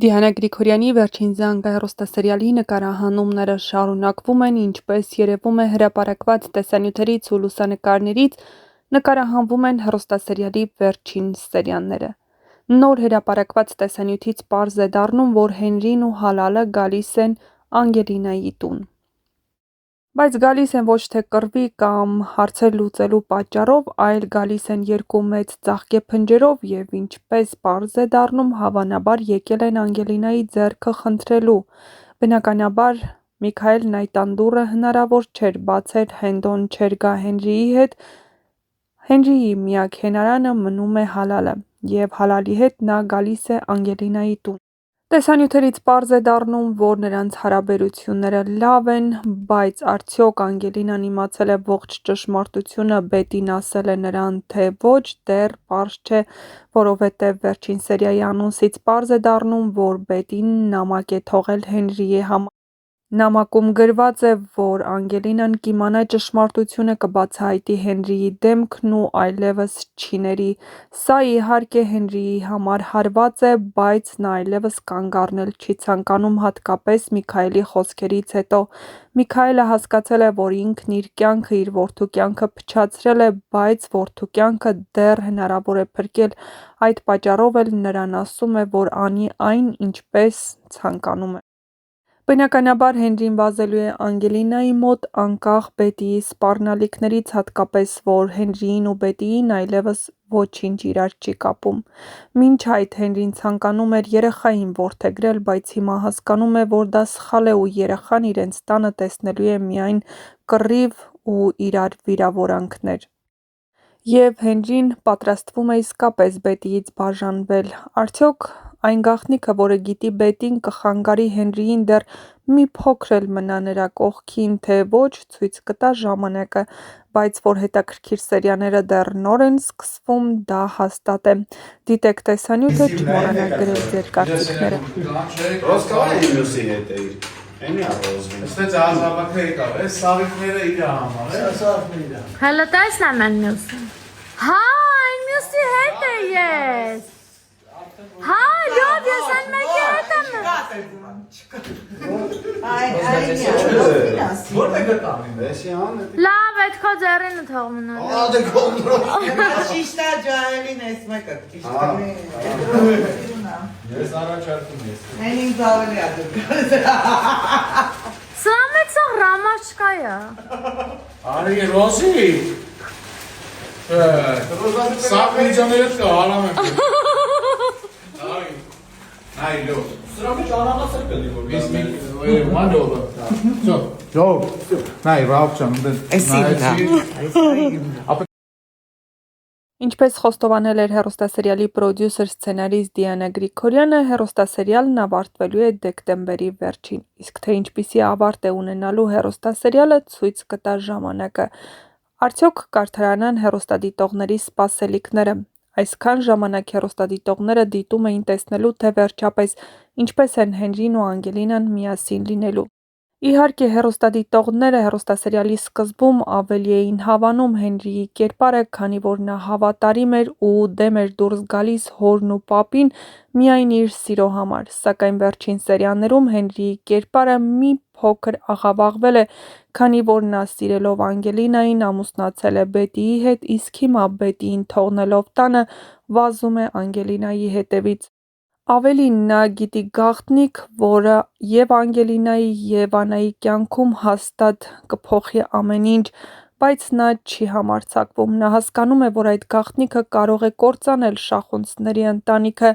Դիանա Գրիգորյանի վերջին զանգը հեռուստասերիալի նկարահանումները շարունակվում են, ինչպես երևում է հրապարակված տեսանյութերից ու լուսանկարներից, նկարահանվում են հեռուստասերիալի վերջին սերիաները։ Նոր հրապարակված տեսանյութից պարզ է դառնում, որ Հենրին ու Հալալը գալիս են Անգելինայի տուն։ Բայց գալիս են ոչ թե կռվի կամ հարցեր լուծելու պատճառով, այլ գալիս են երկու մեծ ծաղկեփնջերով և ինչպես պարզ է դառնում, հավանաբար եկել են Անգելինայի ձեռքը խնդրելու։ Բնականաբար, Միքայելն այդ անդուռը հնարավոր չէր բացել, Հենդոն չէր գա Հենրիի հետ, Հենրիի միակ հենարանը մնում է Հալալը, և Հալալի հետ նա գալիս է Անգելինայի տուն։ Տեսանյութերից պարզ է դառնում, որ նրանց հարաբերությունները լավ են, բայց արդյոք Անգելինան իմացել է ողջ ճշմարտությունը, Բետին ասել է նրան, թե ոչ, դեռ պարզ չէ, որովհետև վերջին սերիայի անոնսից պարզ է դառնում, որ Բետին նամակ է թողել Հենրիի համար։ Նամակում գրված է, որ Անգելինան կիմանա ճշմարտությունը, կբացահայտի Հենրիի դեմքն ու այլևս չի ների։ Սա իհարկե Հենրիի համար հարված է, բայց նա այլևս կանգ առնել չի ցանկանում, հատկապես Միքայելի խոսքերից հետո։ Միքայելը հասկացել է, որ ինքն իր կյանքը, իր որդու կյանքը փչացրել է, բայց որդու կյանքը դեռ հնարավոր է փրկել, այդ պատճառով էլ նրան ասում է, որ անի այն, ինչպես ցանկանում է։ Բնականաբար Հենրին վազելու է Անգելինայի մոտ, անկախ Բետիի սպառնալիքներից, հատկապես որ Հենրիին ու Բետիին այլևս ոչինչ իրար չի կապում։ Մինչ այդ Հենրին ցանկանում էր երեխային որդեգրել, բայց հիմա հասկանում է, որ դա սխալ է ու երեխան իրենց տանը տեսնելու է միայն կռիվ ու իրար վիրավորանքներ։ Եվ Հենրին պատրաստվում է իսկապես Բետիից բաժանվել։ Արդյոք այն գաղտնիքը, որը գիտի Բետին, կխանգարի Հենրիին դեռ մի փոքր էլ մնա նրա կողքին, թե ոչ, ցույց կտա ժամանակը, բայց որ հետաքրքիր սերիաները դեռ նոր են սկսվում, դա հաստատ է։ Դիտեք տեսանյութը, չմոռանաք գրել ձեր կարծիքները։ Հələ տեսնեմ են մյուսը։ Հա, այն մյուսի հետ է ես։ Հա, լավ, ես այն մեկի հետ եմ։ Լավ, այդ քո ձեռինը թող մնա։ Ճիշտ է, ջահելին ես մեկը, ճիշտ է։ Ես առաջարկում ես։ Այն ինձ ավելի ադուր։ Սա մեծող ռամաշկա է։ Արի Ռոզի։ Սա միջաներդ կա, հարամ եմ։ Այ լո։ Սրա մեջ անանասը կլի որ։ Ես մի մալովը։ Всё. Նայ ռավչան, նայեցի։ Ինչպես խոստովանել էր հեռուստասերիալի պրոդյուսեր սցենարիստ Դիանա Գրիգորյանը, հեռուստասերիալն ավարտվելու է դեկտեմբերի վերջին, իսկ թե ինչպիսի ավարտ է ունենալու հեռուստասերիալը, ցույց կտա ժամանակը։ Արդյոք կարդարանան հեռուստադիտողների սպասելիքները։ Այսքան ժամանակ հեռուստադիտողները դիտում էին տեսնելու, թե վերջապես ինչպես են Հենրին ու Անգելինան միասին լինելու։ Իհարկե, հեռուստադիտողները հեռուստասերիալի սկզբում ավելի էին հավանում Հենրիի կերպարը, քանի որ նա հավատարիմ էր ու դեմ էր դուրս գալիս հորն ու պապին միայն իր սիրո համար, սակայն վերջին սերիաներում Հենրիի կերպարը մի փոքր աղավաղվել է, քանի որ նա սիրելով Անգելինային ամուսնացել է Բետիի հետ, իսկ հիմա Բետիին թողնելով տանը վազում է Անգելինայի հետևից։ Ավելին, նա գիտի գաղտնիք, որը և Անգելինայի և Անայի կյանքում հաստատ կփոխի ամեն ինչ, բայց նա չի համարձակվում։ Նա հասկանում է, որ այդ գաղտնիքը կարող է կործանել շախունցների ընտանիքը,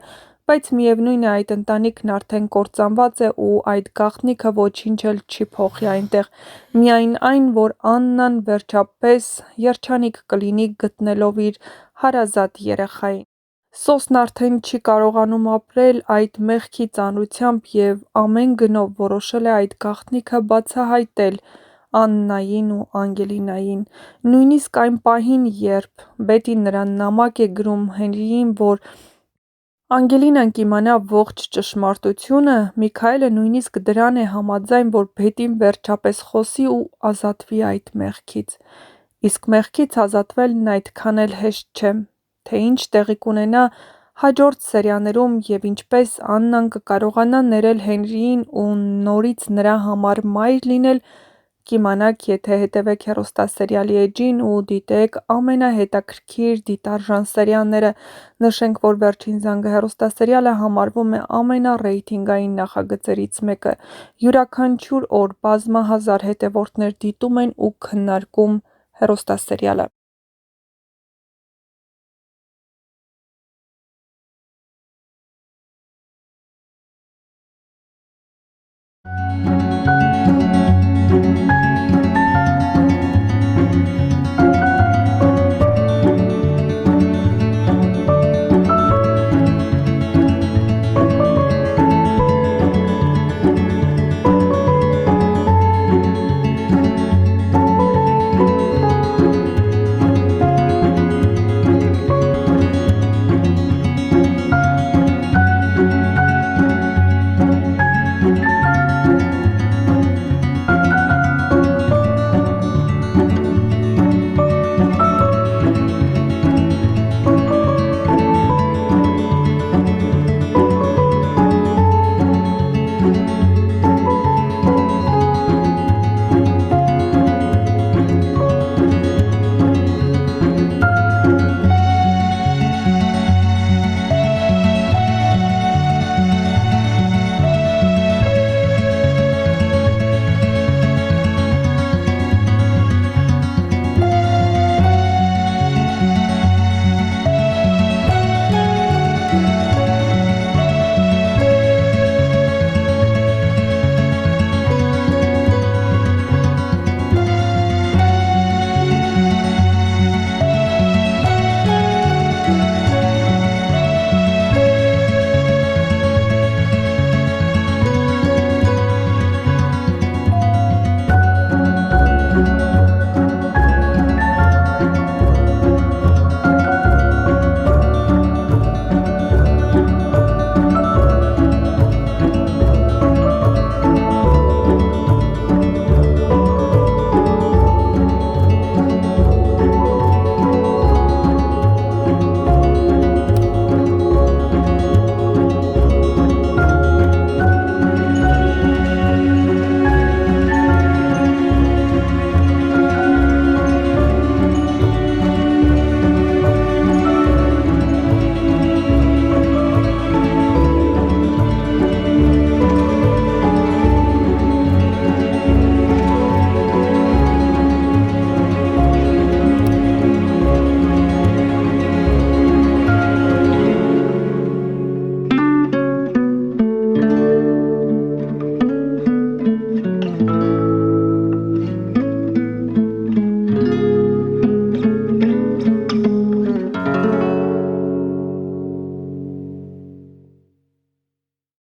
բայց միևնույն է, այդ ընտանիքն արդեն կործանված է ու այդ գաղտնիքը ոչինչ էլ չի փոխի այնտեղ, միայն այն, որ Աննան վերջապես երջանիկ կլինի գտնելով իր հարազատ երեխային։ Սոսն արդեն չի կարողանում ապրել այդ մեղքի ծանրությամբ և ամեն գնով որոշել է այդ գաղտնիքը բացահայտել Աննային ու Անգելինային։ Նույնիսկ այն պահին, երբ Բետին նրան նամակ է գրում Հենրիին, որ Անգելինան կիմանա ողջ ճշմարտությունը, Միքայելը նույնիսկ դրան է համաձայն, որ Բետին վերջապես խոսի ու ազատվի այդ մեղքից։ Իսկ մեղքից ազատվելն այդքան էլ հեշտ չէ։ Թե ինչ տեղի կունենա, Հաջորդ սերիաներում եւ ինչպես Աննան կկարողանա ներել Հենրիին ու նորից նրա համար մայր լինել, կիմանաք, եթե հետևեք հեռուստասերիալի էջին ու դիտեք ամենահետաքրքիր դիտարժան սերիալները։ Նշենք, որ Վերջին զանգը հեռուստասերիալը համարվում է ամենառեյթինգային նախագծերից մեկը։ Յուրաքանչյուր օր բազմահազար հետևորդներ դիտում են ու քննարկում հեռուստասերիալը։